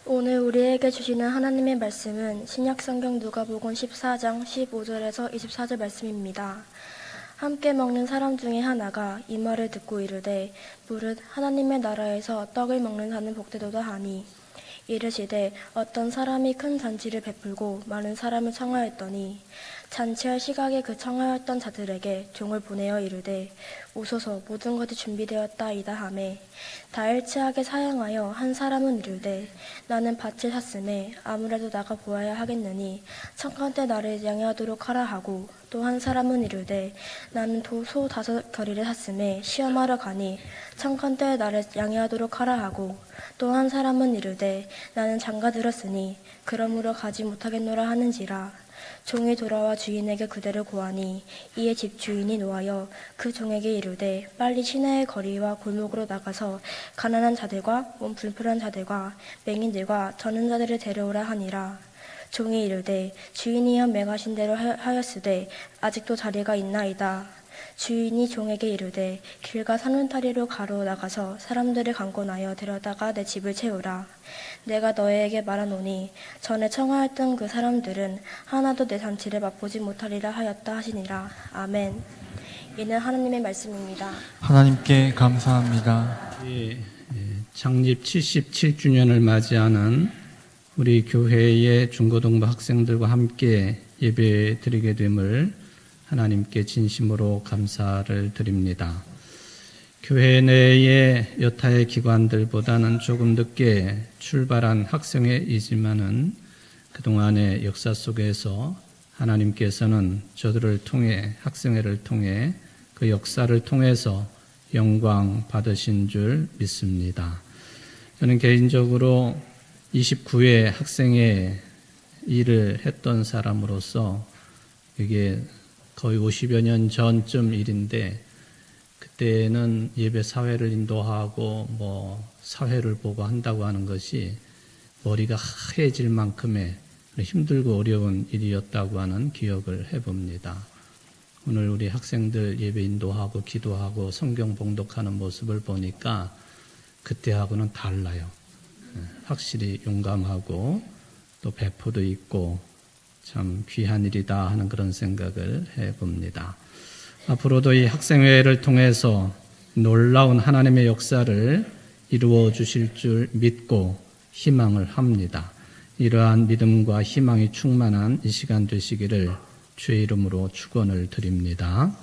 오늘 우리에게 주시는 하나님의 말씀은 신약성경 누가복음 14장 15절에서 24절 말씀입니다. 함께 먹는 사람 중에 하나가 이 말을 듣고 이르되 무릇 하나님의 나라에서 떡을 먹는 자는 복되도다 하니 이르시되 어떤 사람이 큰 잔치를 베풀고 많은 사람을 청하였더니 잔치할 시각에 그 청하였던 자들에게 종을 보내어 이르되 오소서 모든 것이 준비되었다이다 하매 다일치하게 사양하여 한 사람은 이르되 나는 밭을 샀음에 아무래도 나가 보아야 하겠느니 청컨 때 나를 양해하도록 하라 하고 또 한 사람은 이르되 나는 소 5겨리를 샀음에 시험하러 가니 청컨 때 나를 양해하도록 하라 하고 또 한 사람은 이르되 나는 장가 들었으니 그러므로 가지 못하겠노라 하는지라. 종이 돌아와 주인에게 그대를 고하니 이에 집주인이 노하여 그 종에게 이르되 빨리 시내의 거리와 골목으로 나가서 가난한 자들과 몸 불편한 자들과 맹인들과 저는 자들을 데려오라 하니라. 종이 이르되 주인이여 명하신 대로 하였으되 아직도 자리가 있나이다. 주인이 종에게 이르되 길가 산울타리로 가로 나가서 사람들을 강권하여 데려다가 내 집을 채우라. 내가 너희에게 말하노니 전에 청하였던 그 사람들은 하나도 내 잔치를 맛보지 못하리라 하였다 하시니라. 아멘. 이는 하나님의 말씀입니다. 하나님께 감사합니다. 창립 77주년을 맞이하는 우리 교회의 중고등부 학생들과 함께 예배 드리게 됨을 하나님께 진심으로 감사를 드립니다. 교회 내의 여타의 기관들보다는 조금 늦게 출발한 학생회이지만은 그동안의 역사 속에서 하나님께서는 저들을 통해 학생회를 통해 그 역사를 통해서 영광 받으신 줄 믿습니다. 저는 개인적으로 29회 학생회 일을 했던 사람으로서 이게 거의 50여 년 전쯤 일인데 그때는 예배 사회를 인도하고 사회를 보고 한다고 하는 것이 머리가 하얘질 만큼의 힘들고 어려운 일이었다고 하는 기억을 해봅니다. 오늘 우리 학생들 예배 인도하고 기도하고 성경 봉독하는 모습을 보니까 그때하고는 달라요. 확실히 용감하고 또 배포도 있고 참 귀한 일이다 하는 그런 생각을 해봅니다. 앞으로도 이 학생회를 통해서 놀라운 하나님의 역사를 이루어 주실 줄 믿고 희망을 합니다. 이러한 믿음과 희망이 충만한 이 시간 되시기를 주의 이름으로 축원을 드립니다.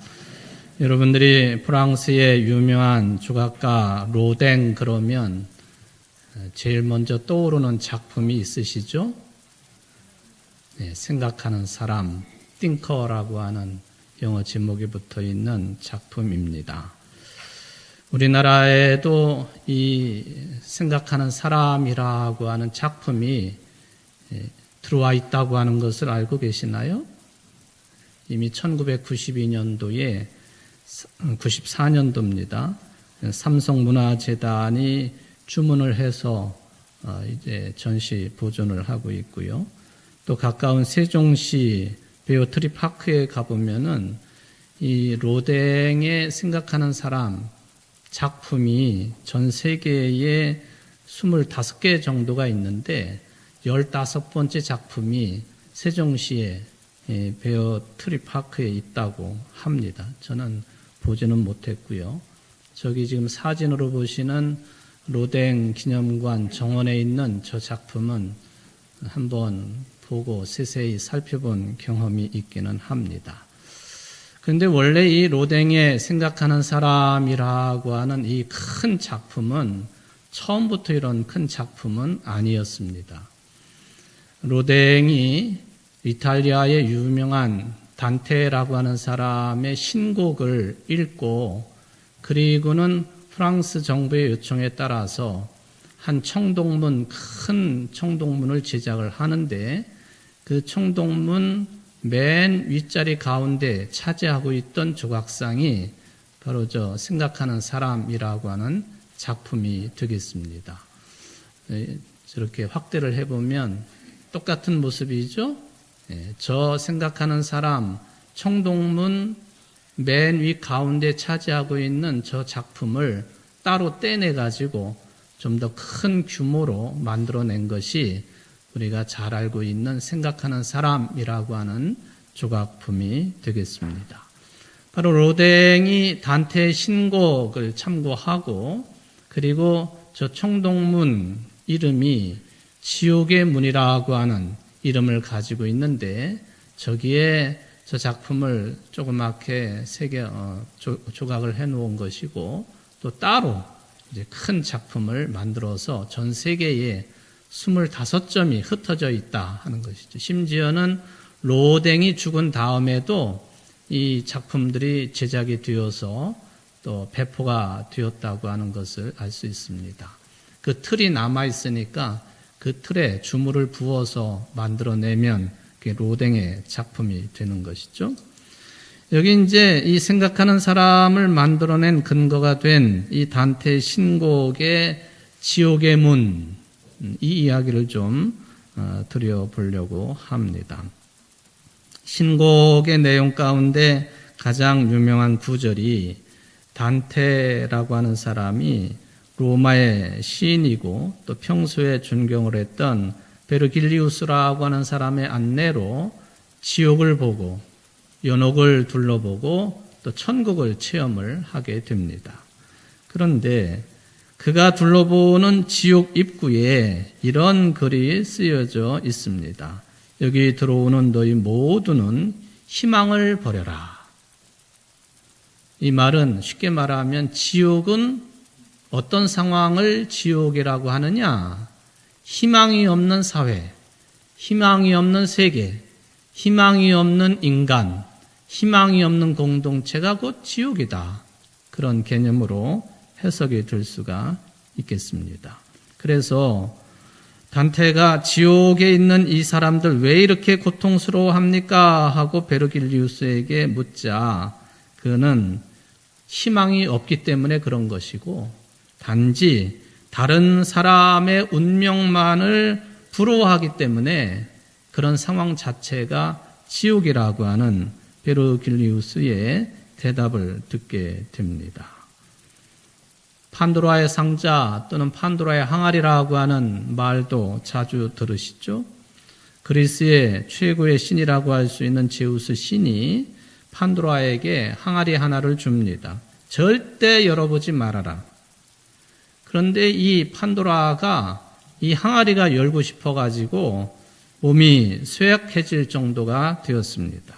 여러분들이 프랑스의 유명한 조각가 로댕 그러면 제일 먼저 떠오르는 작품이 있으시죠? 생각하는 사람, 띵커라고 하는 영어 제목이 붙어 있는 작품입니다. 우리나라에도 이 생각하는 사람이라고 하는 작품이 들어와 있다고 하는 것을 알고 계시나요? 이미 1992년도에 94년도입니다. 삼성문화재단이 주문을 해서 이제 전시 보존을 하고 있고요. 또 가까운 세종시 베어트리 파크에 가보면은 이 로댕의 생각하는 사람 작품이 전 세계에 25개 정도가 있는데 15번째 작품이 세종시의 베어트리 파크에 있다고 합니다. 저는 보지는 못했고요. 저기 지금 사진으로 보시는 로댕 기념관 정원에 있는 저 작품은 한번 보고 세세히 살펴본 경험이 있기는 합니다. 그런데 원래 이 로댕의 생각하는 사람이라고 하는 이 큰 작품은 처음부터 이런 큰 작품은 아니었습니다. 로댕이 이탈리아의 유명한 단테라고 하는 사람의 신곡을 읽고 그리고는 프랑스 정부의 요청에 따라서 한 청동문, 큰 청동문을 제작을 하는데 그 청동문 맨 윗자리 가운데 차지하고 있던 조각상이 바로 저 생각하는 사람이라고 하는 작품이 되겠습니다. 저렇게 확대를 해보면 똑같은 모습이죠. 저 생각하는 사람 청동문 맨 위 가운데 차지하고 있는 저 작품을 따로 떼내 가지고 좀 더 큰 규모로 만들어낸 것이 우리가 잘 알고 있는 생각하는 사람이라고 하는 조각품이 되겠습니다. 바로 로댕이 단테의 신곡을 참고하고 그리고 저 청동문 이름이 지옥의 문이라고 하는 이름을 가지고 있는데 저기에 저 작품을 조그맣게 조각을 해 놓은 것이고 또 따로 이제 큰 작품을 만들어서 전 세계에 25점이 흩어져 있다 하는 것이죠. 심지어는 로댕이 죽은 다음에도 이 작품들이 제작이 되어서 또 배포가 되었다고 하는 것을 알 수 있습니다. 그 틀이 남아 있으니까 그 틀에 주물을 부어서 만들어내면 그게 로댕의 작품이 되는 것이죠. 여기 이제 이 생각하는 사람을 만들어낸 근거가 된 이 단테의 신곡의 지옥의 문, 이 이야기를 좀 드려보려고 합니다. 신곡의 내용 가운데 가장 유명한 구절이 단테라고 하는 사람이 로마의 시인이고 또 평소에 존경을 했던 베르길리우스라고 하는 사람의 안내로 지옥을 보고 연옥을 둘러보고 또 천국을 체험을 하게 됩니다. 그런데 그가 둘러보는 지옥 입구에 이런 글이 쓰여져 있습니다. 여기 들어오는 너희 모두는 희망을 버려라. 이 말은 쉽게 말하면 지옥은 어떤 상황을 지옥이라고 하느냐? 희망이 없는 사회, 희망이 없는 세계, 희망이 없는 인간, 희망이 없는 공동체가 곧 지옥이다. 그런 개념으로 해석이 될 수가 있겠습니다. 그래서 단테가 지옥에 있는 이 사람들 왜 이렇게 고통스러워합니까? 하고 베르길리우스에게 묻자 그는 희망이 없기 때문에 그런 것이고 단지 다른 사람의 운명만을 부러워하기 때문에 그런 상황 자체가 지옥이라고 하는 베르길리우스의 대답을 듣게 됩니다. 판도라의 상자 또는 판도라의 항아리라고 하는 말도 자주 들으시죠? 그리스의 최고의 신이라고 할 수 있는 제우스 신이 판도라에게 항아리 하나를 줍니다. 절대 열어보지 말아라. 그런데 이 판도라가 이 항아리가 열고 싶어가지고 몸이 쇠약해질 정도가 되었습니다.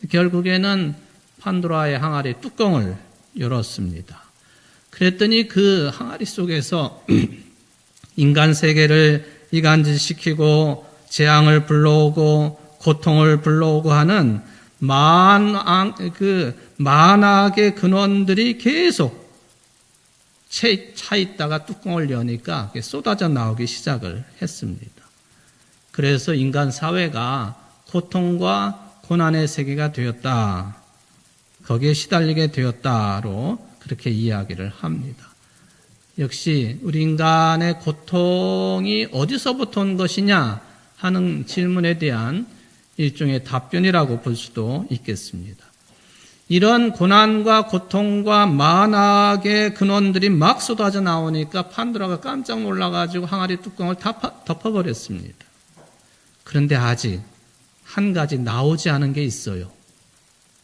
결국에는 판도라의 항아리 뚜껑을 열었습니다. 그랬더니 그 항아리 속에서 인간 세계를 이간질시키고 재앙을 불러오고 고통을 불러오고 하는 만악의 근원들이 계속 차 있다가 뚜껑을 여니까 쏟아져 나오기 시작을 했습니다. 그래서 인간 사회가 고통과 고난의 세계가 되었다. 거기에 시달리게 되었다로 그렇게 이야기를 합니다. 역시 우리 인간의 고통이 어디서부터 온 것이냐 하는 질문에 대한 일종의 답변이라고 볼 수도 있겠습니다. 이런 고난과 고통과 만악의 근원들이 막 쏟아져 나오니까 판도라가 깜짝 놀라가지고 항아리 뚜껑을 다 덮어버렸습니다. 그런데 아직 한 가지 나오지 않은 게 있어요.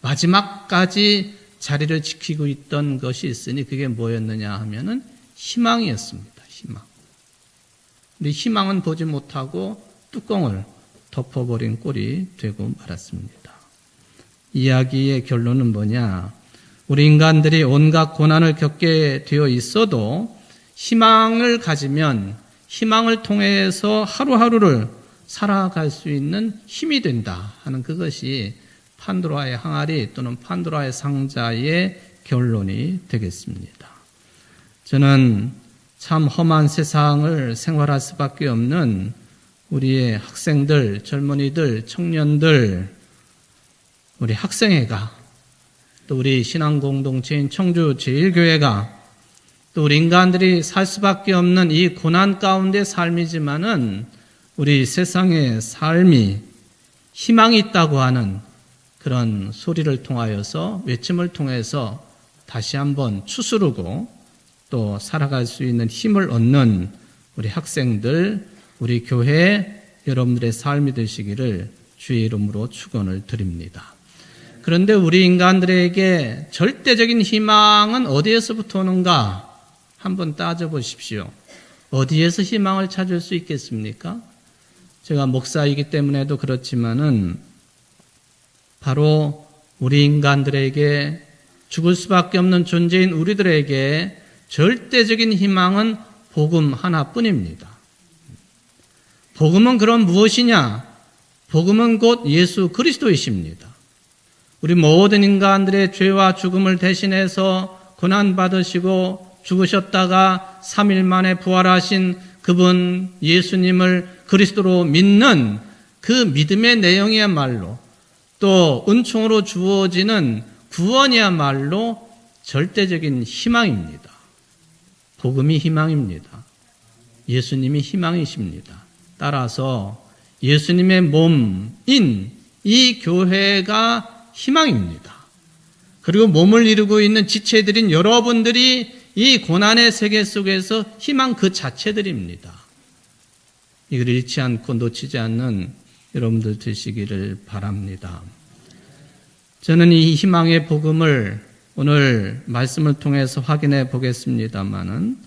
마지막까지 자리를 지키고 있던 것이 있으니 그게 뭐였느냐 하면은 희망이었습니다. 희망. 근데 희망은 보지 못하고 뚜껑을 덮어버린 꼴이 되고 말았습니다. 이야기의 결론은 뭐냐? 우리 인간들이 온갖 고난을 겪게 되어 있어도 희망을 가지면 희망을 통해서 하루하루를 살아갈 수 있는 힘이 된다 하는 그것이 판도라의 항아리 또는 판도라의 상자의 결론이 되겠습니다. 저는 참 험한 세상을 생활할 수밖에 없는 우리의 학생들, 젊은이들, 청년들, 우리 학생회가, 또 우리 신앙공동체인 청주제일교회가, 또 우리 인간들이 살 수밖에 없는 이 고난 가운데 삶이지만은 우리 세상의 삶이 희망이 있다고 하는 그런 소리를 통하여서 외침을 통해서 다시 한번 추스르고 또 살아갈 수 있는 힘을 얻는 우리 학생들, 우리 교회 여러분들의 삶이 되시기를 주의 이름으로 축원을 드립니다. 그런데 우리 인간들에게 절대적인 희망은 어디에서부터 오는가? 한번 따져보십시오. 어디에서 희망을 찾을 수 있겠습니까? 제가 목사이기 때문에도 그렇지만은 바로 우리 인간들에게 죽을 수밖에 없는 존재인 우리들에게 절대적인 희망은 복음 하나뿐입니다. 복음은 그럼 무엇이냐? 복음은 곧 예수 그리스도이십니다. 우리 모든 인간들의 죄와 죽음을 대신해서 고난받으시고 죽으셨다가 3일 만에 부활하신 그분 예수님을 그리스도로 믿는 그 믿음의 내용이야말로 또 은총으로 주어지는 구원이야말로 절대적인 희망입니다. 복음이 희망입니다. 예수님이 희망이십니다. 따라서 예수님의 몸인 이 교회가 희망입니다. 그리고 몸을 이루고 있는 지체들인 여러분들이 이 고난의 세계 속에서 희망 그 자체들입니다. 이걸 잃지 않고 놓치지 않는 여러분들 되시기를 바랍니다. 저는 이 희망의 복음을 오늘 말씀을 통해서 확인해 보겠습니다만은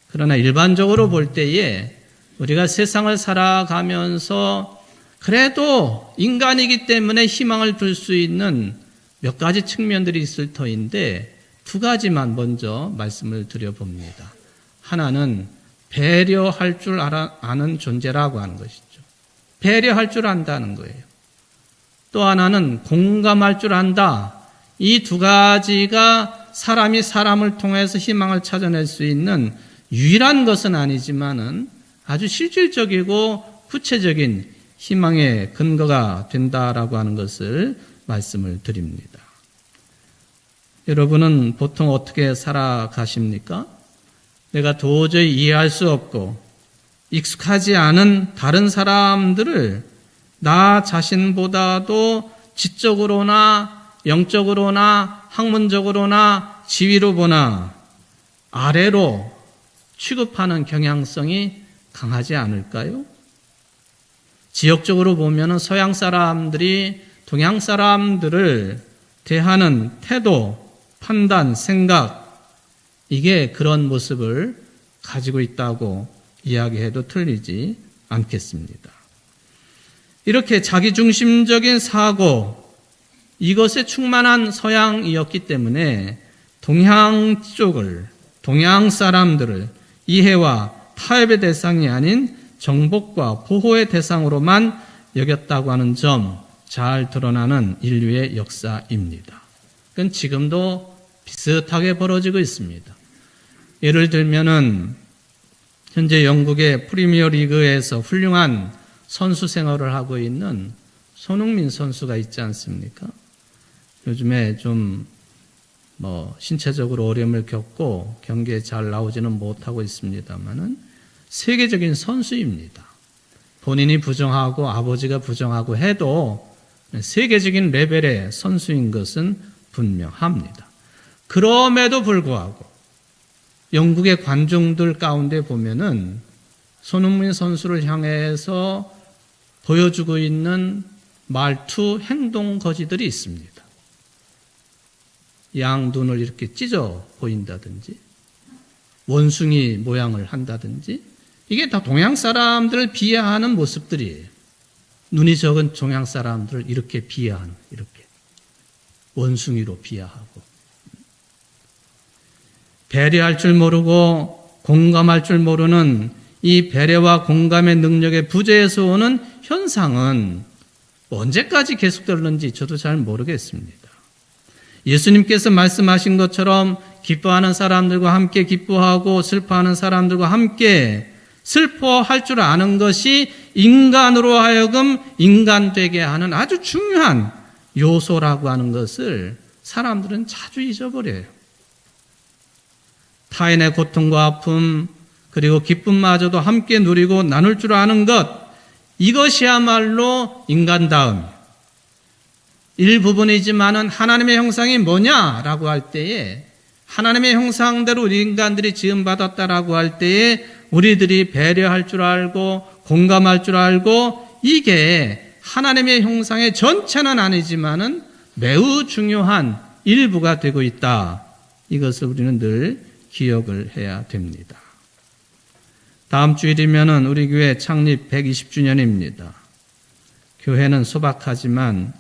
그러나 일반적으로 볼 때에 우리가 세상을 살아가면서 그래도 인간이기 때문에 희망을 둘 수 있는 몇 가지 측면들이 있을 터인데 두 가지만 먼저 말씀을 드려봅니다. 하나는 배려할 줄 아는 존재라고 하는 것이죠. 배려할 줄 안다는 거예요. 또 하나는 공감할 줄 안다. 이 두 가지가 사람이 사람을 통해서 희망을 찾아낼 수 있는 유일한 것은 아니지만은 아주 실질적이고 구체적인 희망의 근거가 된다라고 하는 것을 말씀을 드립니다. 여러분은 보통 어떻게 살아가십니까? 내가 도저히 이해할 수 없고 익숙하지 않은 다른 사람들을 나 자신보다도 지적으로나 영적으로나 학문적으로나 지위로 보나 아래로 취급하는 경향성이 강하지 않을까요? 지역적으로 보면 서양 사람들이 동양 사람들을 대하는 태도, 판단, 생각, 이게 그런 모습을 가지고 있다고 이야기해도 틀리지 않겠습니다. 이렇게 자기중심적인 사고, 이것에 충만한 서양이었기 때문에 동양 쪽을, 동양 사람들을 이해와 타협의 대상이 아닌 정복과 보호의 대상으로만 여겼다고 하는 점 잘 드러나는 인류의 역사입니다. 그건 지금도 비슷하게 벌어지고 있습니다. 예를 들면은 현재 영국의 프리미어 리그에서 훌륭한 선수 생활을 하고 있는 손흥민 선수가 있지 않습니까? 요즘에 좀 신체적으로 어려움을 겪고 경기에 잘 나오지는 못하고 있습니다만은 세계적인 선수입니다. 본인이 부정하고 아버지가 부정하고 해도 세계적인 레벨의 선수인 것은 분명합니다. 그럼에도 불구하고 영국의 관중들 가운데 보면은 손흥민 선수를 향해서 보여주고 있는 말투, 행동 거지들이 있습니다. 양눈을 이렇게 찢어 보인다든지 원숭이 모양을 한다든지 이게 다 동양 사람들을 비하하는 모습들이에요. 눈이 적은 동양 사람들을 이렇게 비하하는, 이렇게 원숭이로 비하하고 배려할 줄 모르고 공감할 줄 모르는 이 배려와 공감의 능력의 부재에서 오는 현상은 언제까지 계속될는지 저도 잘 모르겠습니다. 예수님께서 말씀하신 것처럼 기뻐하는 사람들과 함께 기뻐하고 슬퍼하는 사람들과 함께 슬퍼할 줄 아는 것이 인간으로 하여금 인간되게 하는 아주 중요한 요소라고 하는 것을 사람들은 자주 잊어버려요. 타인의 고통과 아픔 그리고 기쁨마저도 함께 누리고 나눌 줄 아는 것, 이것이야말로 인간다움. 일부분이지만은 하나님의 형상이 뭐냐라고 할 때에 하나님의 형상대로 우리 인간들이 지음받았다라고 할 때에 우리들이 배려할 줄 알고 공감할 줄 알고 이게 하나님의 형상의 전체는 아니지만은 매우 중요한 일부가 되고 있다. 이것을 우리는 늘 기억을 해야 됩니다. 다음 주일이면은 우리 교회 창립 120주년입니다. 교회는 소박하지만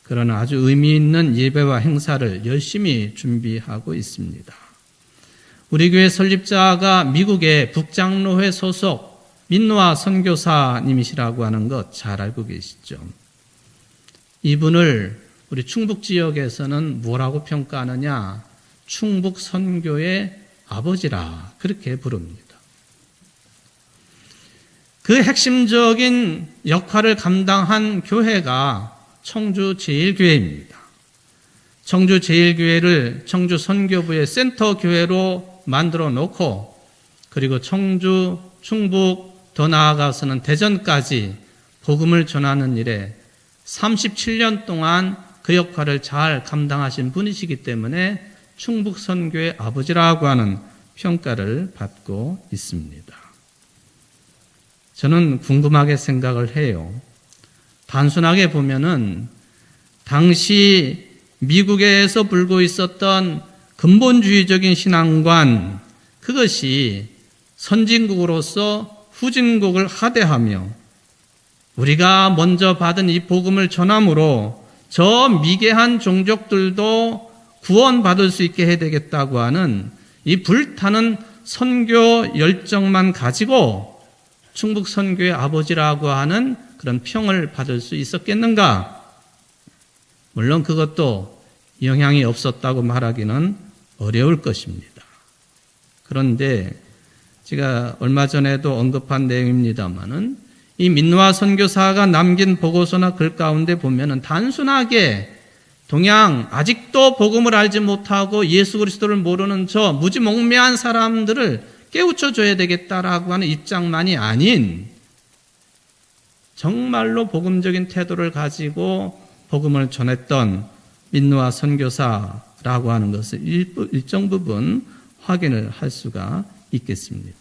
그러나 아주 의미 있는 예배와 행사를 열심히 준비하고 있습니다. 우리 교회 설립자가 미국의 북장로회 소속 민노아 선교사님이시라고 하는 것 잘 알고 계시죠? 이분을 우리 충북 지역에서는 뭐라고 평가하느냐? 충북 선교의 아버지라 그렇게 부릅니다. 그 핵심적인 역할을 감당한 교회가 청주 제일교회입니다. 청주 제일교회를 청주 선교부의 센터 교회로 만들어 놓고 그리고 청주, 충북, 더 나아가서는 대전까지 복음을 전하는 일에 37년 동안 그 역할을 잘 감당하신 분이시기 때문에 충북 선교의 아버지라고 하는 평가를 받고 있습니다. 저는 궁금하게 생각을 해요. 단순하게 보면은 당시 미국에서 불고 있었던 근본주의적인 신앙관, 그것이 선진국으로서 후진국을 하대하며 우리가 먼저 받은 이 복음을 전함으로 저 미개한 종족들도 구원받을 수 있게 해야 되겠다고 하는 이 불타는 선교 열정만 가지고 충북 선교의 아버지라고 하는 그런 평을 받을 수 있었겠는가? 물론 그것도 영향이 없었다고 말하기는 어려울 것입니다. 그런데 제가 얼마 전에도 언급한 내용입니다만은 이 민노아 선교사가 남긴 보고서나 글 가운데 보면은 단순하게 동양 아직도 복음을 알지 못하고 예수 그리스도를 모르는 저 무지몽매한 사람들을 깨우쳐 줘야 되겠다라고 하는 입장만이 아닌 정말로 복음적인 태도를 가지고 복음을 전했던 민노아 선교사라고 하는 것을 일정 부분 확인을 할 수가 있겠습니다.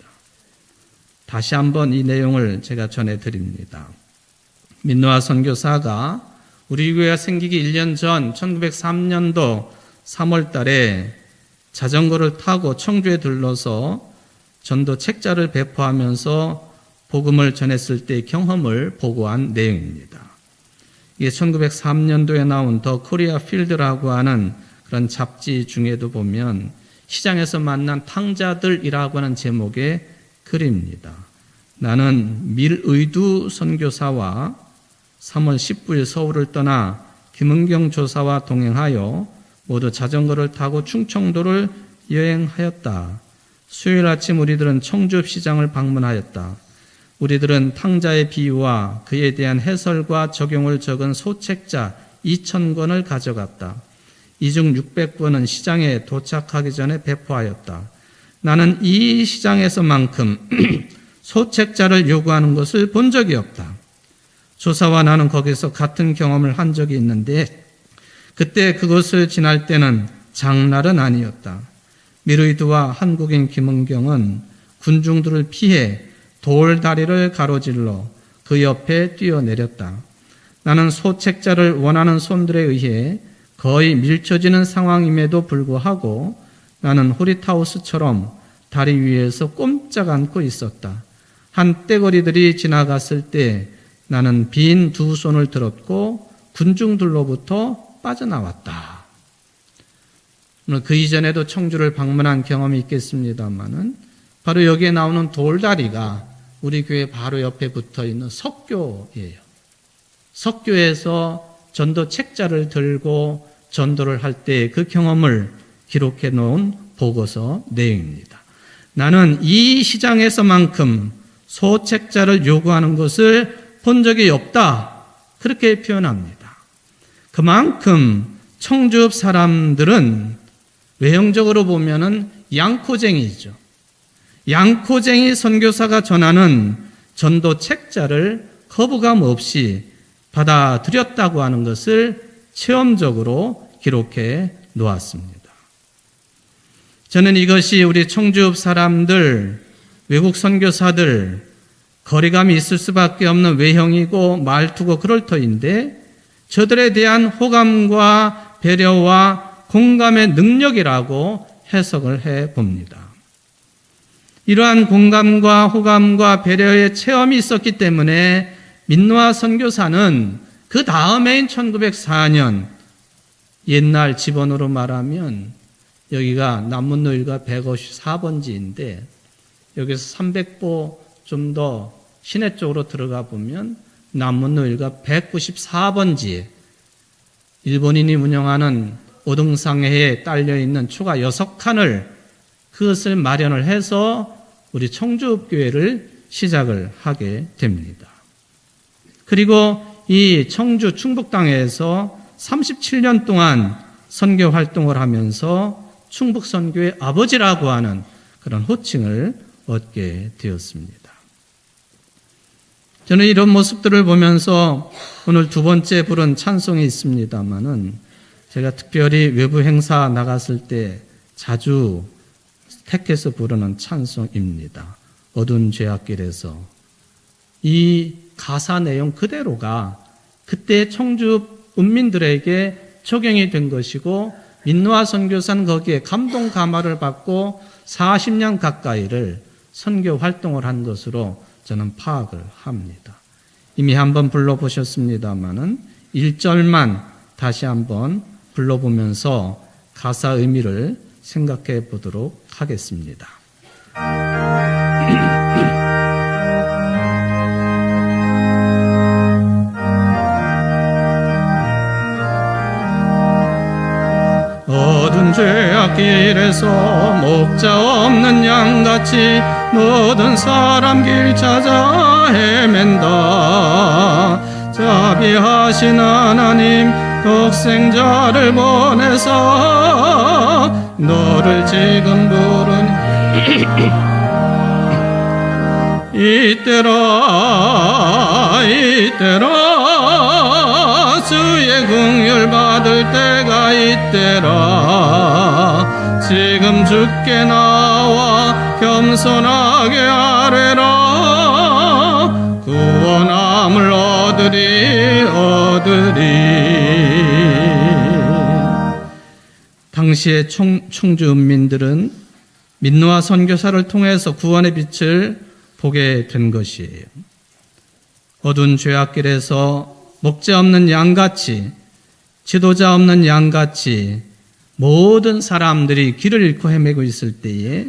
다시 한번 이 내용을 제가 전해드립니다. 민노아 선교사가 우리 교회가 생기기 1년 전 1903년도 3월 달에 자전거를 타고 청주에 들러서 전도 책자를 배포하면서 복음을 전했을 때의 경험을 보고한 내용입니다. 이게 1903년도에 나온 더 코리아 필드라고 하는 그런 잡지 중에도 보면 시장에서 만난 탕자들이라고 하는 제목의 글입니다. 나는 밀의두 선교사와 3월 19일 서울을 떠나 김은경 조사와 동행하여 모두 자전거를 타고 충청도를 여행하였다. 수요일 아침 우리들은 청주시장을 방문하였다. 우리들은 탕자의 비유와 그에 대한 해설과 적용을 적은 소책자 2,000권을 가져갔다. 이 중 600권은 시장에 도착하기 전에 배포하였다. 나는 이 시장에서만큼 소책자를 요구하는 것을 본 적이 없다. 조사와 나는 거기서 같은 경험을 한 적이 있는데 그때 그곳을 지날 때는 장날은 아니었다. 미르이드와 한국인 김은경은 군중들을 피해 돌다리를 가로질러 그 옆에 뛰어내렸다. 나는 소책자를 원하는 손들에 의해 거의 밀쳐지는 상황임에도 불구하고 나는 호리타우스처럼 다리 위에서 꼼짝 않고 있었다. 한 떼거리들이 지나갔을 때 나는 빈 두 손을 들었고 군중들로부터 빠져나왔다. 그 이전에도 청주를 방문한 경험이 있겠습니다만은 바로 여기에 나오는 돌다리가 우리 교회 바로 옆에 붙어 있는 석교예요. 석교에서 전도 책자를 들고 전도를 할 때 그 경험을 기록해 놓은 보고서 내용입니다. 나는 이 시장에서만큼 소책자를 요구하는 것을 본 적이 없다. 그렇게 표현합니다. 그만큼 청주 사람들은 외형적으로 보면은 양코쟁이죠. 양코쟁이 선교사가 전하는 전도 책자를 거부감 없이 받아들였다고 하는 것을 체험적으로 기록해 놓았습니다. 저는 이것이 우리 청주읍 사람들, 외국 선교사들, 거리감이 있을 수밖에 없는 외형이고 말투고 그럴 터인데 저들에 대한 호감과 배려와 공감의 능력이라고 해석을 해 봅니다. 이러한 공감과 호감과 배려의 체험이 있었기 때문에 민노아 선교사는 그 다음해인 1904년 옛날 집원으로 말하면 여기가 남문노일가 154번지인데 여기서 300보 좀 더 시내 쪽으로 들어가 보면 남문노일가 194번지에 일본인이 운영하는 오등상해에 딸려있는 초가 6칸을 그것을 마련을 해서 우리 청주교회를 시작을 하게 됩니다. 그리고 이 청주 충북당에서 37년 동안 선교 활동을 하면서 충북선교의 아버지라고 하는 그런 호칭을 얻게 되었습니다. 저는 이런 모습들을 보면서 오늘 두 번째 부른 찬송이 있습니다만은 제가 특별히 외부 행사 나갔을 때 자주 택해서 부르는 찬송입니다. 어두운 죄악길에서. 이 가사 내용 그대로가 그때 청주 은민들에게 적용이 된 것이고 민노아 선교사는 거기에 감동 감화를 받고 40년 가까이를 선교 활동을 한 것으로 저는 파악을 합니다. 이미 한번 불러보셨습니다마는 1절만 다시 한번 불러보면서 가사 의미를 생각해 보도록 하겠습니다. 어두운 죄악길에서 목자 없는 양같이 모든 사람 길 찾아 헤맨다. 자비하신 하나님 독생자를 보내서 너를 지금 부르니 이때라 주의 긍휼 받을 때가 이때라. 지금 주께 나와 겸손하게 아뢰라. 구원함을 얻으리. 당시의 청주 은민들은 민노아 선교사를 통해서 구원의 빛을 보게 된 것이에요. 어두운 죄악길에서 목자 없는 양같이, 지도자 없는 양같이 모든 사람들이 길을 잃고 헤매고 있을 때에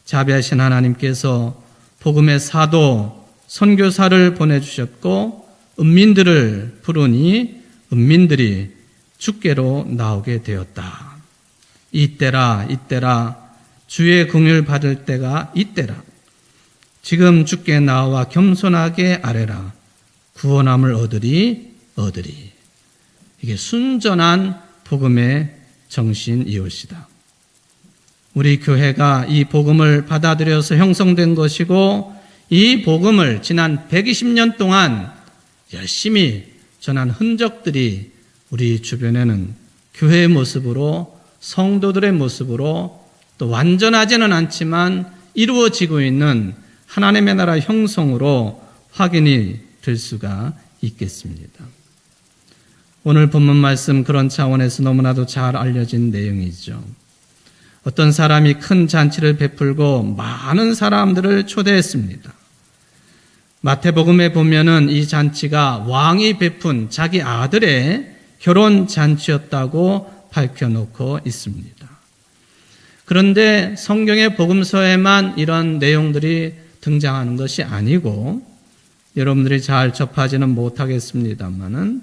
자비하신 하나님께서 복음의 사도, 선교사를 보내주셨고 은민들을 부르니 은민들이 주께로 나오게 되었다. 이때라 주의 긍휼 받을 때가 이때라. 지금 주께 나와 겸손하게 아뢰라. 구원함을 얻으리. 이게 순전한 복음의 정신이옵시다. 우리 교회가 이 복음을 받아들여서 형성된 것이고 이 복음을 지난 120년 동안 열심히 전한 흔적들이 우리 주변에는 교회의 모습으로 성도들의 모습으로 또 완전하지는 않지만 이루어지고 있는 하나님의 나라 형성으로 확인이 될 수가 있겠습니다. 오늘 본문 말씀 그런 차원에서 너무나도 잘 알려진 내용이죠. 어떤 사람이 큰 잔치를 베풀고 많은 사람들을 초대했습니다. 마태복음에 보면은 이 잔치가 왕이 베푼 자기 아들의 결혼 잔치였다고 밝혀놓고 있습니다. 그런데 성경의 복음서에만 이런 내용들이 등장하는 것이 아니고 여러분들이 잘 접하지는 못하겠습니다만은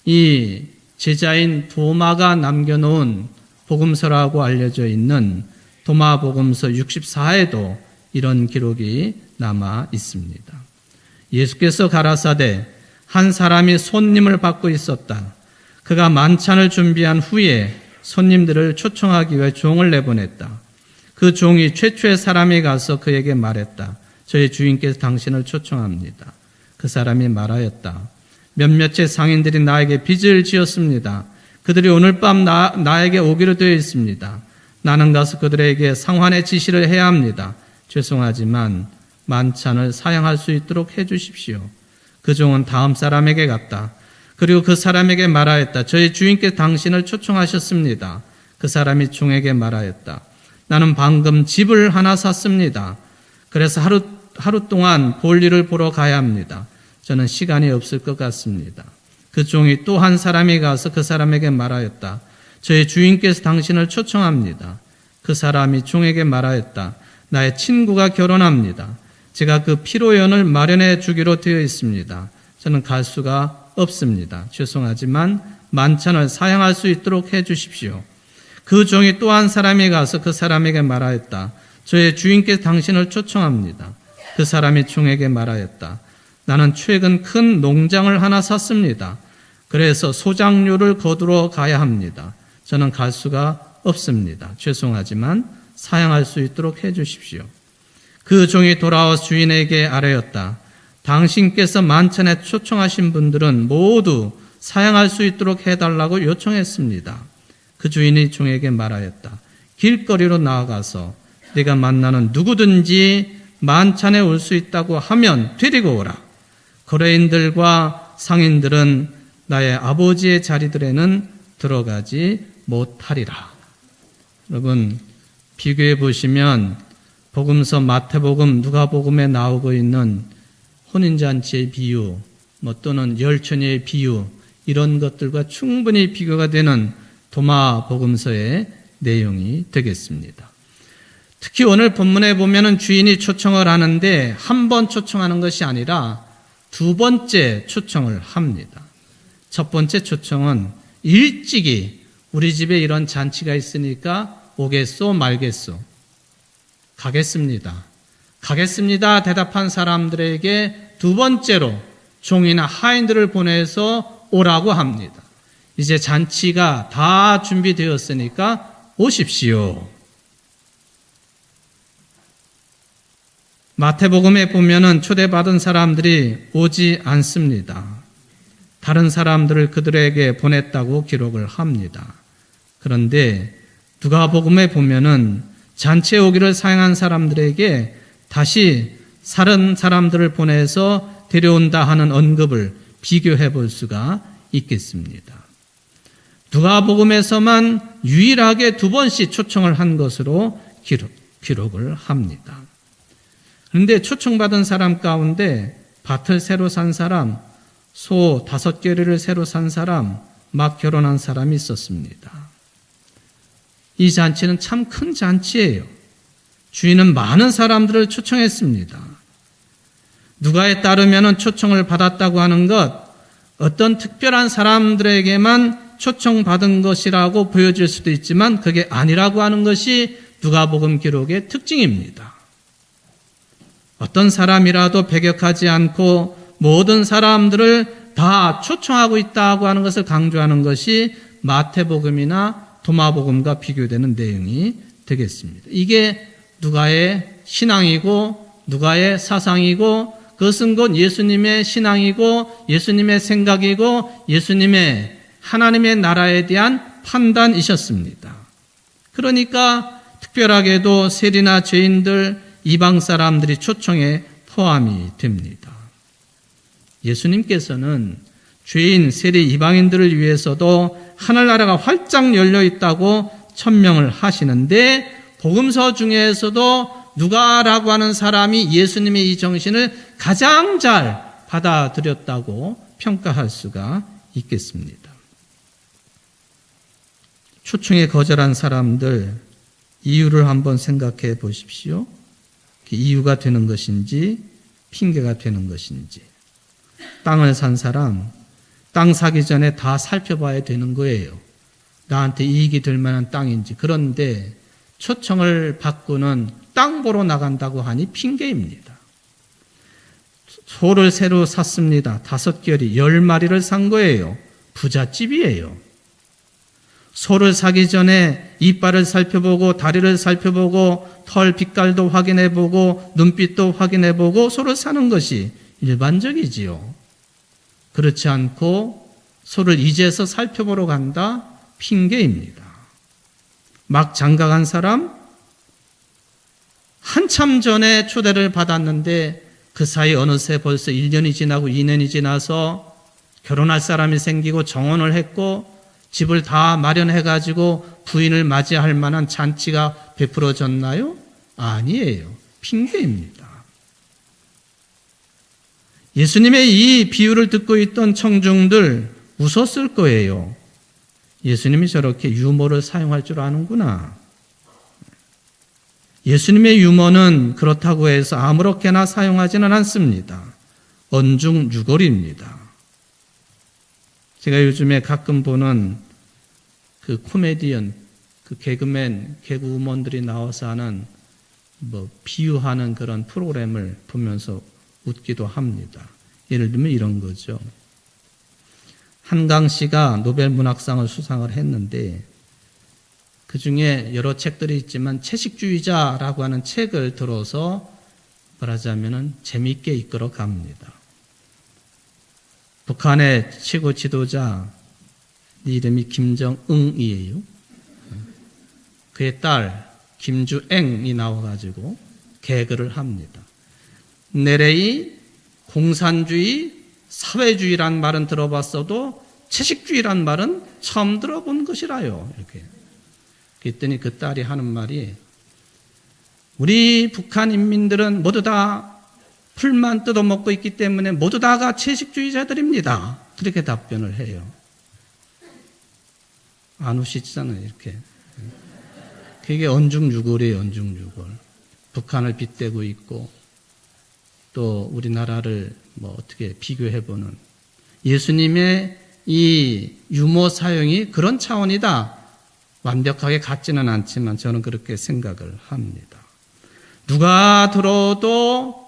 이 제자인 도마가 남겨놓은 복음서라고 알려져 있는 도마복음서 64에도 이런 기록이 남아 있습니다. 예수께서 가라사대 한 사람이 손님을 받고 있었다. 그가 만찬을 준비한 후에 손님들을 초청하기 위해 종을 내보냈다. 그 종이 최초의 사람이 가서 그에게 말했다. 저희 주인께서 당신을 초청합니다. 그 사람이 말하였다. 몇몇의 상인들이 나에게 빚을 지었습니다. 그들이 오늘 밤 나에게 오기로 되어 있습니다. 나는 가서 그들에게 상환의 지시를 해야 합니다. 죄송하지만 만찬을 사양할 수 있도록 해 주십시오. 그 종은 다음 사람에게 갔다. 그리고 그 사람에게 말하였다. 저희 주인께서 당신을 초청하셨습니다. 그 사람이 종에게 말하였다. 나는 방금 집을 하나 샀습니다. 그래서 하루 동안 볼일을 보러 가야 합니다. 저는 시간이 없을 것 같습니다. 그 종이 또 한 사람이 가서 그 사람에게 말하였다. 저희 주인께서 당신을 초청합니다. 그 사람이 종에게 말하였다. 나의 친구가 결혼합니다. 제가 그 피로연을 마련해 주기로 되어 있습니다. 저는 갈 수가 없습니다. 죄송하지만 만찬을 사양할 수 있도록 해 주십시오. 그 종이 또 한 사람이 가서 그 사람에게 말하였다. 저의 주인께서 당신을 초청합니다. 그 사람이 종에게 말하였다. 나는 최근 큰 농장을 하나 샀습니다. 그래서 소작류를 거두러 가야 합니다. 저는 갈 수가 없습니다. 죄송하지만 사양할 수 있도록 해 주십시오. 그 종이 돌아와 주인에게 아뢰었다. 당신께서 만찬에 초청하신 분들은 모두 사양할 수 있도록 해달라고 요청했습니다. 그 주인이 종에게 말하였다. 길거리로 나아가서 네가 만나는 누구든지 만찬에 올 수 있다고 하면 데리고 오라. 거래인들과 상인들은 나의 아버지의 자리들에는 들어가지 못하리라. 여러분, 비교해 보시면 복음서 마태복음, 누가복음에 나오고 있는 혼인잔치의 비유, 또는 열처녀의 비유, 이런 것들과 충분히 비교가 되는 도마 복음서의 내용이 되겠습니다. 특히 오늘 본문에 보면은 주인이 초청을 하는데 한 번 초청하는 것이 아니라 두 번째 초청을 합니다. 첫 번째 초청은 일찍이 우리 집에 이런 잔치가 있으니까 오겠소 말겠소? 가겠습니다. 가겠습니다. 대답한 사람들에게 두 번째로 종이나 하인들을 보내서 오라고 합니다. 이제 잔치가 다 준비되었으니까 오십시오. 마태복음에 보면은 초대받은 사람들이 오지 않습니다. 다른 사람들을 그들에게 보냈다고 기록을 합니다. 그런데 누가복음에 보면은 잔치에 오기를 사양한 사람들에게 다시 다른 사람들을 보내서 데려온다 하는 언급을 비교해 볼 수가 있겠습니다. 누가복음에서만 유일하게 두 번씩 초청을 한 것으로 기록을 합니다. 그런데 초청받은 사람 가운데 밭을 새로 산 사람, 소 5개리를 새로 산 사람, 막 결혼한 사람이 있었습니다. 이 잔치는 참 큰 잔치예요. 주인은 많은 사람들을 초청했습니다. 누가에 따르면 초청을 받았다고 하는 것, 어떤 특별한 사람들에게만 초청받은 것이라고 보여질 수도 있지만 그게 아니라고 하는 것이 누가복음 기록의 특징입니다. 어떤 사람이라도 배격하지 않고 모든 사람들을 다 초청하고 있다고 하는 것을 강조하는 것이 마태복음이나 도마복음과 비교되는 내용이 되겠습니다. 이게 누가의 신앙이고 누가의 사상이고 그것은 곧 예수님의 신앙이고 예수님의 생각이고 예수님의 하나님의 나라에 대한 판단이셨습니다. 그러니까 특별하게도 세리나 죄인들, 이방 사람들이 초청에 포함이 됩니다. 예수님께서는 죄인, 세리, 이방인들을 위해서도 하늘나라가 활짝 열려 있다고 천명을 하시는데 복음서 중에서도 누가라고 하는 사람이 예수님의 이 정신을 가장 잘 받아들였다고 평가할 수가 있겠습니다. 초청에 거절한 사람들 이유를 한번 생각해 보십시오. 이유가 되는 것인지 핑계가 되는 것인지. 땅을 산 사람, 땅 사기 전에 다 살펴봐야 되는 거예요. 나한테 이익이 될 만한 땅인지. 그런데 초청을 받고는 땅 보러 나간다고 하니 핑계입니다. 소를 새로 샀습니다. 5결이 10마리를 산 거예요. 부잣집이에요. 소를 사기 전에 이빨을 살펴보고 다리를 살펴보고 털 빛깔도 확인해보고 눈빛도 확인해보고 소를 사는 것이 일반적이지요. 그렇지 않고 소를 이제서 살펴보러 간다? 핑계입니다. 막 장가간 사람, 한참 전에 초대를 받았는데 그 사이 어느새 벌써 1년이 지나고 2년이 지나서 결혼할 사람이 생기고 정혼을 했고 집을 다 마련해가지고 부인을 맞이할 만한 잔치가 베풀어졌나요? 아니에요. 핑계입니다. 예수님의 이 비유를 듣고 있던 청중들 웃었을 거예요. 예수님이 저렇게 유머를 사용할 줄 아는구나. 예수님의 유머는 그렇다고 해서 아무렇게나 사용하지는 않습니다. 언중유골입니다. 제가 요즘에 가끔 보는 그 코미디언, 그 개그맨, 개그우먼들이 나와서 하는 비유하는 그런 프로그램을 보면서 웃기도 합니다. 예를 들면 이런 거죠. 한강 씨가 노벨 문학상을 수상을 했는데 그 중에 여러 책들이 있지만 채식주의자라고 하는 책을 들어서 말하자면 재미있게 이끌어 갑니다. 북한의 최고 지도자 이름이 김정응이에요. 그의 딸 김주앵이 나와가지고 개그를 합니다. 내래이 공산주의, 사회주의란 말은 들어봤어도 채식주의란 말은 처음 들어본 것이라요. 이렇게. 그랬더니 그 딸이 하는 말이 우리 북한 인민들은 모두 다 풀만 뜯어먹고 있기 때문에 모두 다가 채식주의자들입니다. 그렇게 답변을 해요. 안 우시잖아요, 이렇게. 그게 언중유골이에요, 언중유골. 북한을 빗대고 있고 또 우리나라를 어떻게 비교해보는 예수님의 이 유머 사용이 그런 차원이다. 완벽하게 같지는 않지만 저는 그렇게 생각을 합니다. 누가 들어도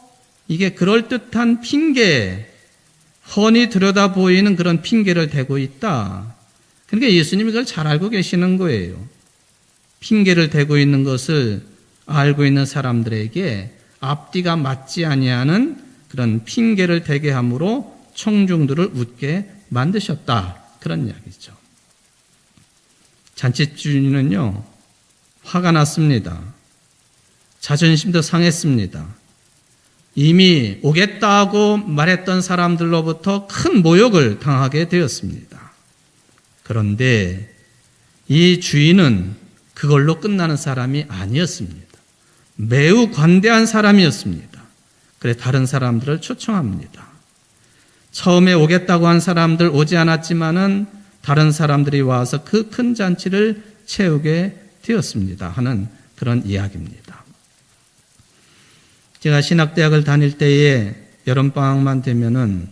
이게 그럴듯한 핑계, 훤히 들여다 보이는 그런 핑계를 대고 있다. 그러니까 예수님이 그걸 잘 알고 계시는 거예요. 핑계를 대고 있는 것을 알고 있는 사람들에게 앞뒤가 맞지 아니하는 그런 핑계를 대게 함으로 청중들을 웃게 만드셨다. 그런 이야기죠. 잔치주인은요, 화가 났습니다. 자존심도 상했습니다. 이미 오겠다고 말했던 사람들로부터 큰 모욕을 당하게 되었습니다. 그런데 이 주인은 그걸로 끝나는 사람이 아니었습니다. 매우 관대한 사람이었습니다. 그래 다른 사람들을 초청합니다. 처음에 오겠다고 한 사람들 오지 않았지만은 다른 사람들이 와서 그 큰 잔치를 채우게 되었습니다. 하는 그런 이야기입니다. 제가 신학대학을 다닐 때에 여름방학만 되면은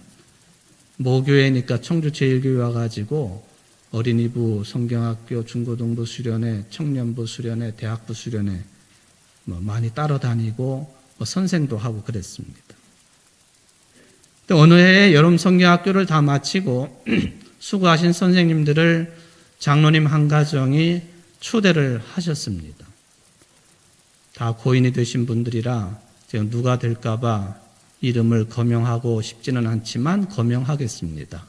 모교회니까 청주제일교회 와가지고 어린이부, 성경학교, 중고등부 수련회, 청년부 수련회, 대학부 수련회 많이 따라다니고 선생도 하고 그랬습니다. 어느 해에 여름 성경학교를 다 마치고 수고하신 선생님들을 장로님 한 가정이 초대를 하셨습니다. 다 고인이 되신 분들이라 제가 누가 될까봐 이름을 거명하고 싶지는 않지만 거명하겠습니다.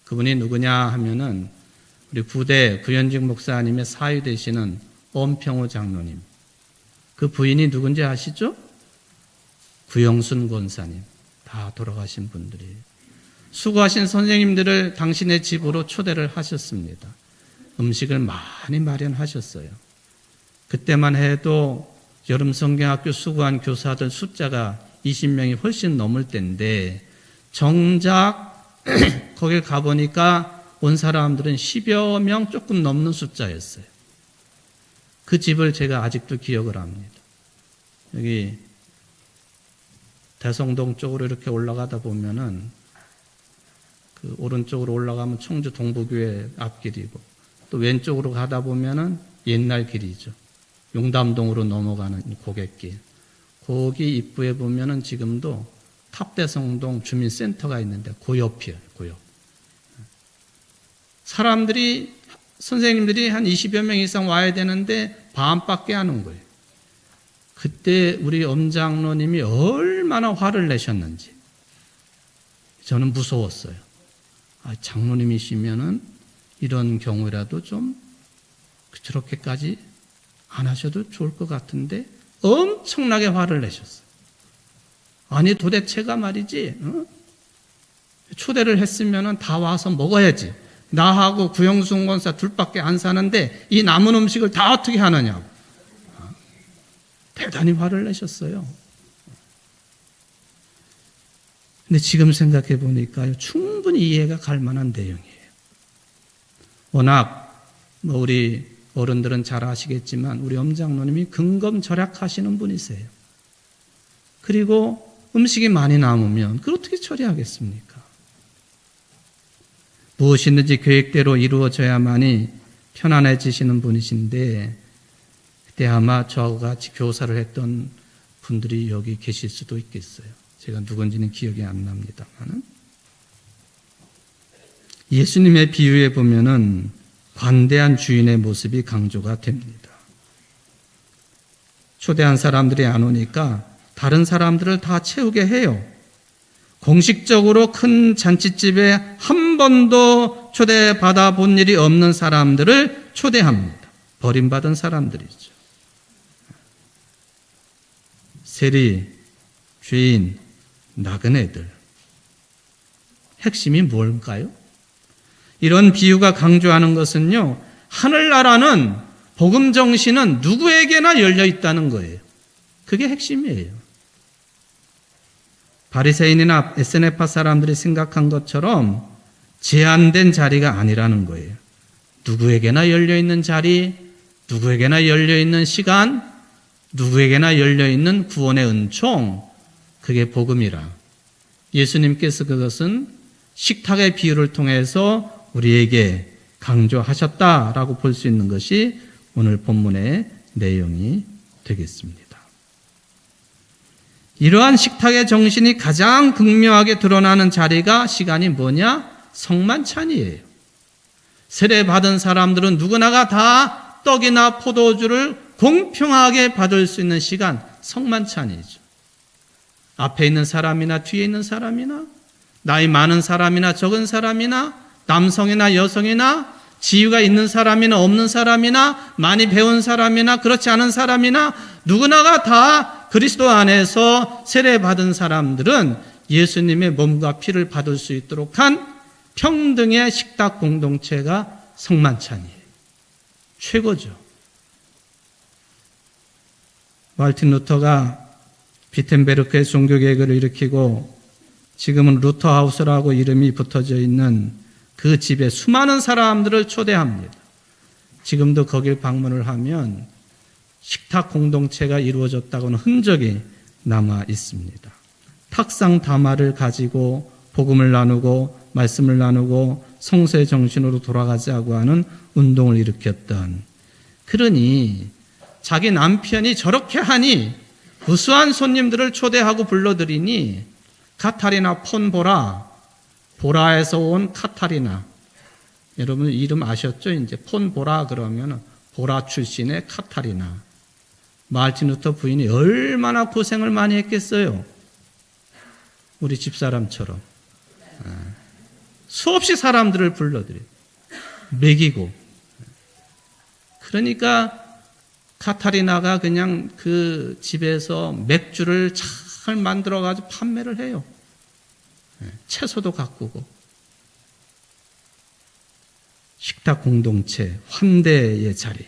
그분이 누구냐 하면은 우리 부대 구현직 목사님의 사위 되시는 엄평호 장로님. 그 부인이 누군지 아시죠? 구영순 권사님. 다 돌아가신 분들이에요. 수고하신 선생님들을 당신의 집으로 초대를 하셨습니다. 음식을 많이 마련하셨어요. 그때만 해도 여름 성경학교 수고한 교사들 숫자가 20명이 훨씬 넘을 때인데 정작 거길 가보니까 온 사람들은 10여 명 조금 넘는 숫자였어요. 그 집을 제가 아직도 기억을 합니다. 여기 대성동 쪽으로 이렇게 올라가다 보면은 그 오른쪽으로 올라가면 청주 동부교회 앞길이고 또 왼쪽으로 가다 보면은 옛날 길이죠. 용담동으로 넘어가는 고갯길. 거기 입구에 보면은 지금도 탑대성동 주민센터가 있는데 그 옆이에요. 그 옆. 사람들이 선생님들이 한 20여 명 이상 와야 되는데 반밖에 안 온 거예요. 그때 우리 엄장로님이 얼마나 화를 내셨는지 저는 무서웠어요. 장로님이시면은 이런 경우라도 좀 저렇게까지 안 하셔도 좋을 것 같은데 엄청나게 화를 내셨어요. 아니 도대체가 말이지 초대를 했으면 다 와서 먹어야지. 나하고 구영순 권사 둘밖에 안 사는데 이 남은 음식을 다 어떻게 하느냐고. 대단히 화를 내셨어요. 근데 지금 생각해 보니까요, 충분히 이해가 갈 만한 내용이에요. 워낙 우리 어른들은 잘 아시겠지만 우리 엄장로님이 근검절약하시는 분이세요. 그리고 음식이 많이 남으면 그걸 어떻게 처리하겠습니까? 무엇이든지 계획대로 이루어져야만이 편안해지시는 분이신데 그때 아마 저하고 같이 교사를 했던 분들이 여기 계실 수도 있겠어요. 제가 누군지는 기억이 안 납니다만 예수님의 비유에 보면은 관대한 주인의 모습이 강조가 됩니다. 초대한 사람들이 안 오니까 다른 사람들을 다 채우게 해요. 공식적으로 큰 잔치집에 한 번도 초대받아 본 일이 없는 사람들을 초대합니다. 버림받은 사람들이죠. 세리, 죄인, 나그네들. 핵심이 뭘까요? 이런 비유가 강조하는 것은요, 하늘나라는 복음 정신은 누구에게나 열려 있다는 거예요. 그게 핵심이에요. 바리새인이나 에세네파 사람들이 생각한 것처럼 제한된 자리가 아니라는 거예요. 누구에게나 열려 있는 자리, 누구에게나 열려 있는 시간, 누구에게나 열려 있는 구원의 은총, 그게 복음이라. 예수님께서 그것은 식탁의 비유를 통해서 우리에게 강조하셨다라고 볼 수 있는 것이 오늘 본문의 내용이 되겠습니다. 이러한 식탁의 정신이 가장 극명하게 드러나는 자리가 시간이 뭐냐? 성만찬이에요. 세례받은 사람들은 누구나가 다 떡이나 포도주를 공평하게 받을 수 있는 시간, 성만찬이죠. 앞에 있는 사람이나 뒤에 있는 사람이나 나이 많은 사람이나 적은 사람이나 남성이나 여성이나 지위가 있는 사람이나 없는 사람이나 많이 배운 사람이나 그렇지 않은 사람이나 누구나가 다 그리스도 안에서 세례받은 사람들은 예수님의 몸과 피를 받을 수 있도록 한 평등의 식탁 공동체가 성만찬이에요. 최고죠. 마르틴 루터가 비텐베르크의 종교개혁을 일으키고 지금은 루터하우스라고 이름이 붙어져 있는 그 집에 수많은 사람들을 초대합니다. 지금도 거길 방문을 하면 식탁 공동체가 이루어졌다고는 흔적이 남아 있습니다. 탁상 담화를 가지고 복음을 나누고 말씀을 나누고 성서의 정신으로 돌아가자고 하는 운동을 일으켰던, 그러니 자기 남편이 저렇게 하니 무수한 손님들을 초대하고 불러들이니 카타리나 폰보라, 보라에서 온 카타리나, 여러분 이름 아셨죠? 이제 폰보라 그러면 보라 출신의 카타리나. 마르틴 루터 부인이 얼마나 고생을 많이 했겠어요. 우리 집사람처럼 수없이 사람들을 불러들여요. 먹이고. 그러니까 카타리나가 그냥 그 집에서 맥주를 잘 만들어가지고 판매를 해요. 채소도 가꾸고. 식탁 공동체, 환대의 자리.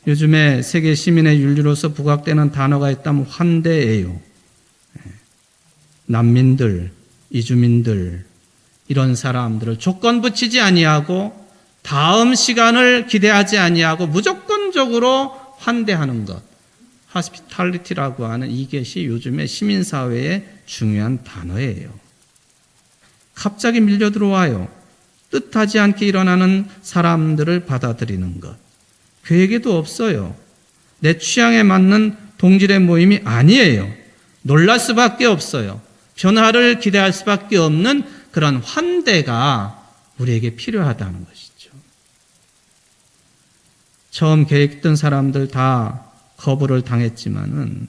요즘에 세계 시민의 윤리로서 부각되는 단어가 있다면 환대예요. 난민들, 이주민들, 이런 사람들을 조건 붙이지 아니하고 다음 시간을 기대하지 아니하고 무조건적으로 환대하는 것, hospitality라고 하는 이것이 요즘의 시민사회의 중요한 단어예요. 갑자기 밀려 들어와요. 뜻하지 않게 일어나는 사람들을 받아들이는 것. 계획에도 없어요. 내 취향에 맞는 동질의 모임이 아니에요. 놀랄 수밖에 없어요. 변화를 기대할 수밖에 없는 그런 환대가 우리에게 필요하다는 것이죠. 처음 계획했던 사람들 다 거부를 당했지만은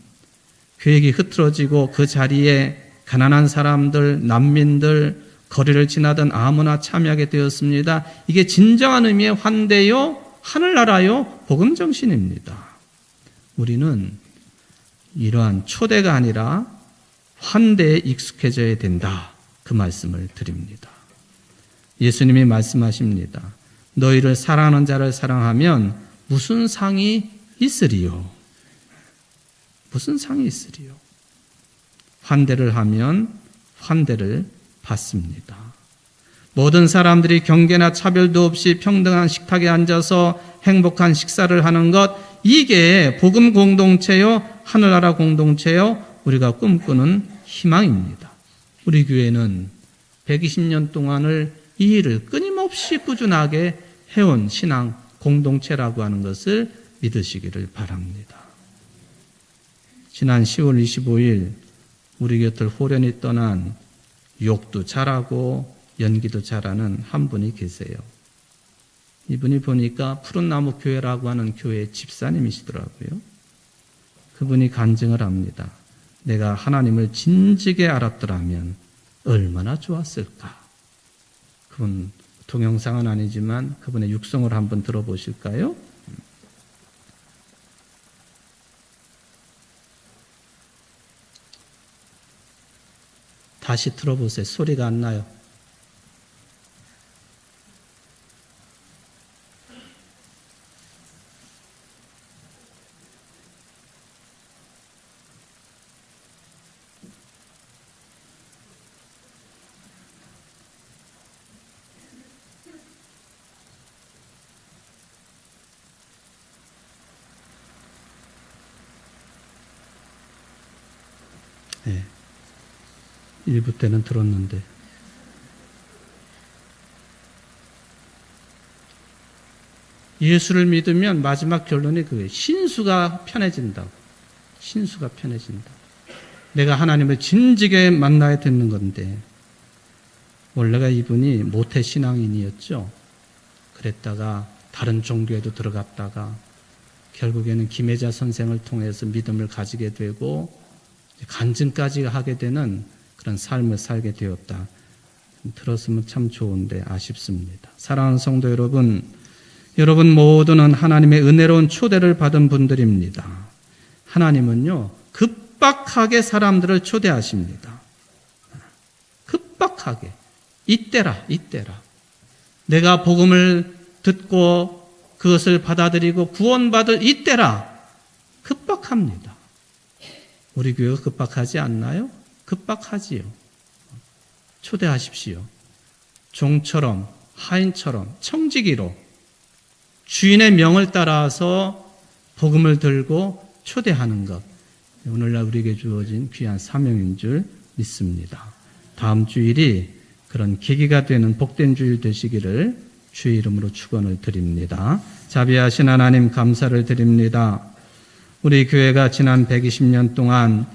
계획이 흐트러지고 그 자리에 가난한 사람들, 난민들, 거리를 지나던 아무나 참여하게 되었습니다. 이게 진정한 의미의 환대요, 하늘나라요 복음 정신입니다. 우리는 이러한 초대가 아니라 환대에 익숙해져야 된다. 그 말씀을 드립니다. 예수님이 말씀하십니다. 너희를 사랑하는 자를 사랑하면 무슨 상이 있으리요? 무슨 상이 있으리요? 환대를 하면 환대를 받습니다. 모든 사람들이 경계나 차별도 없이 평등한 식탁에 앉아서 행복한 식사를 하는 것, 이게 복음 공동체요, 하늘나라 공동체요, 우리가 꿈꾸는 희망입니다. 우리 교회는 120년 동안을 이 일을 끊임없이 꾸준하게 해온 신앙 공동체라고 하는 것을 믿으시기를 바랍니다. 지난 10월 25일 우리 곁을 호련히 떠난 욕도 잘하고 연기도 잘하는 한 분이 계세요. 이분이 보니까 푸른나무 교회라고 하는 교회의 집사님이시더라고요. 그분이 간증을 합니다. 내가 하나님을 진지게 알았더라면 얼마나 좋았을까. 그분 동영상은 아니지만 그분의 육성을 한번 들어보실까요? 다시 들어보세요. 소리가 안 나요. 네. 1부 때는 들었는데 예수를 믿으면 마지막 결론이 그거예요. 신수가 편해진다고. 신수가 편해진다. 내가 하나님을 진지게 만나야 되는 건데 원래가 이분이 모태 신앙인이었죠. 그랬다가 다른 종교에도 들어갔다가 결국에는 김혜자 선생을 통해서 믿음을 가지게 되고 간증까지 하게 되는 그런 삶을 살게 되었다. 들었으면 참 좋은데 아쉽습니다. 사랑하는 성도 여러분, 여러분 모두는 하나님의 은혜로운 초대를 받은 분들입니다. 하나님은요, 급박하게 사람들을 초대하십니다. 급박하게. 이때라. 내가 복음을 듣고 그것을 받아들이고 구원받을 이때라. 급박합니다. 우리 교회가 급박하지 않나요? 급박하지요. 초대하십시오. 종처럼, 하인처럼, 청지기로 주인의 명을 따라서 복음을 들고 초대하는 것. 오늘날 우리에게 주어진 귀한 사명인 줄 믿습니다. 다음 주일이 그런 계기가 되는 복된 주일 되시기를 주의 이름으로 축원을 드립니다. 자비하신 하나님 감사를 드립니다. 우리 교회가 지난 120년 동안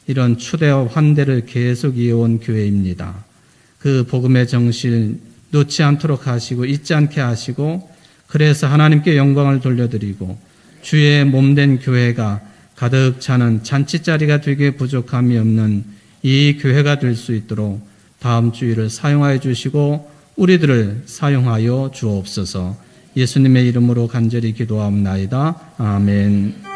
이런 초대와 환대를 계속 이어온 교회입니다. 그 복음의 정신 놓지 않도록 하시고 잊지 않게 하시고 그래서 하나님께 영광을 돌려드리고 주의 몸된 교회가 가득 차는 잔치자리가 되게 부족함이 없는 이 교회가 될 수 있도록 다음 주일을 사용하여 주시고 우리들을 사용하여 주옵소서. 예수님의 이름으로 간절히 기도하옵나이다. 아멘.